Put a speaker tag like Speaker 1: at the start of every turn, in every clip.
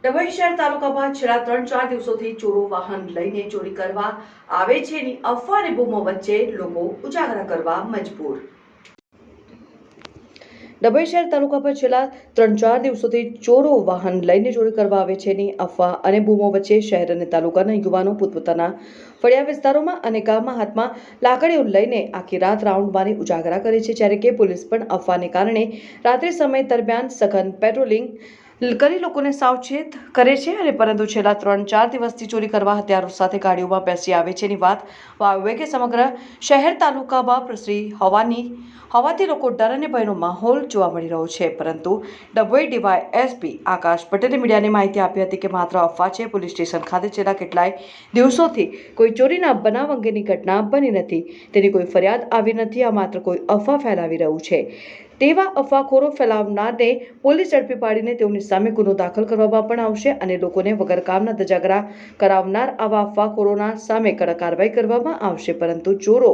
Speaker 1: ડભોઈ શહેર તાલુકામાં છેલ્લા 3-4 દિવસોથી ચોરો વાહન લઈને ચોરી કરવા આવે છે ની અફવા અને બૂમો વચ્ચે લોકો ઉજાગરા કરવા મજબૂર। ડભોઈ શહેર તાલુકા પર છેલ્લા 3-4 દિવસોથી ચોરો વાહન લઈને ચોરી કરવા આવે છે ની અફવા અને બૂમો વચ્ચે શહેર અને તાલુકાના યુવાનો પોતપોતાના ફળિયા વિસ્તારોમાં અને ગામમાં હાથમાં લાકડીઓ લઈને આખી રાત રાઉન્ડ મારી ઉજાગરા કરે છે, જ્યારે કે પોલીસ પણ અફવાને કારણે રાત્રિ સમય દરમિયાન સઘન પેટ્રોલિંગ કરી લોકોને સાવચેત કરે છે। અને પરંતુ છેલ્લા 3-4 દિવસથી ચોરી કરવા હથિયારો સાથે ગાડીઓમાં બેસી આવે છે ની વાત વાવે કે સમગ્ર શહેર તાલુકામાં પ્રસરી હોવાથી લોકો ડર અને ભયનો માહોલ જોવા મળી રહ્યો છે। પરંતુ ડભોઈ ડીવાયએસપી આકાશ પટેલે મીડિયાને માહિતી આપી હતી કે માત્ર અફવા છે। પોલીસ સ્ટેશન ખાતે છેલ્લા કેટલાય દિવસોથી કોઈ ચોરીના બનાવ અંગેની ઘટના બની નથી, તેની કોઈ ફરિયાદ આવી નથી। આ માત્ર કોઈ અફવા ફેલાવી રહ્યું છે તેવા અફવાખોરો ફેલાવનારને પોલીસ ઝડપી પાડીને તેઓની સામે ગુનો દાખલ કરવામાં પણ આવશે અને લોકોને વગર કામના ધજાગરા કરાવનાર આવા અફવાખોરોના સામે કડક કાર્યવાહી કરવામાં આવશે। પરંતુ ચોરો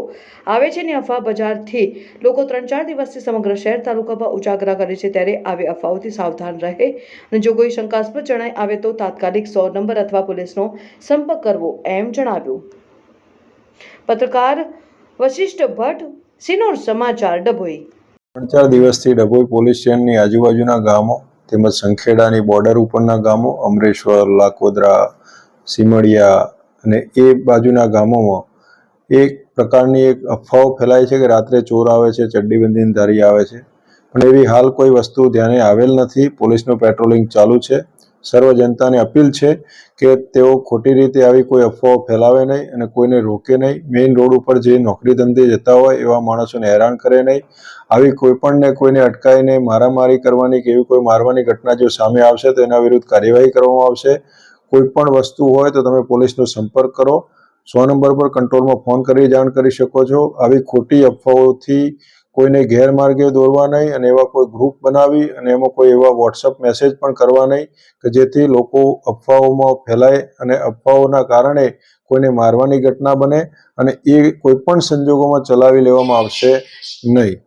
Speaker 1: આવે છે ની અફવા બજારથી લોકો 3-4 દિવસથી સમગ્ર શહેર તાલુકામાં ઉજાગરા કરે છે, ત્યારે આવી અફવાઓથી સાવધાન રહે અને જો કોઈ શંકાસ્પદ જણાય આવે તો તાત્કાલિક 100 નંબર અથવા પોલીસનો સંપર્ક કરવો, એમ જણાવ્યું। પત્રકાર વશિષ્ઠ ભટ્ટ, સિનોર સમાચાર, ડભોઈ।
Speaker 2: 3-4 દિવસથી ડભોઈ પોલીસ સ્ટેશનની આજુબાજુના ગામો તેમજ સંખેડાની બોર્ડર ઉપરના ગામો અમરેશ્વર, લાકોદરા, સીમળિયા અને એ બાજુના ગામોમાં એક પ્રકારની એક અફવાઓ ફેલાય છે કે રાત્રે ચોર આવે છે, ચડ્ડી બંધીને ધારી આવે છે, પણ એવી હાલ કોઈ વસ્તુ ધ્યાને આવેલ નથી। પોલીસનું પેટ્રોલિંગ ચાલુ છે। સર્વ જનતાને અપીલ છે કે તેઓ ખોટી રીતે આવી કોઈ અફવાઓ ફેલાવે નહીં અને કોઈને રોકે નહીં। મેઇન રોડ ઉપર જે નોકરી ધંધે જતા હોય એવા માણસોને હેરાન કરે નહીં। આવી કોઈપણને કોઈને અટકાઈને મારામારી કરવાની કે એવી કોઈ મારવાની ઘટના જો સામે આવશે તો એના વિરુદ્ધ કાર્યવાહી કરવામાં આવશે। કોઈ પણ વસ્તુ હોય તો તમે પોલીસનો સંપર્ક કરો। 100 નંબર પર કંટ્રોલમાં ફોન કરી જાણ કરી શકો છો। આવી ખોટી અફવાઓથી કોઈને ગેરમાર્ગે દોરવા નહીં અને એવા કોઈ ગ્રુપ બનાવી અને એમાં કોઈ એવા વોટ્સઅપ મેસેજ પણ કરવા નહીં કે જેથી લોકો અફવાઓમાં ફેલાય અને અફવાઓના કારણે કોઈને મારવાની ઘટના બને અને એ કોઈ પણ સંજોગોમાં ચલાવી લેવામાં આવશે નહીં।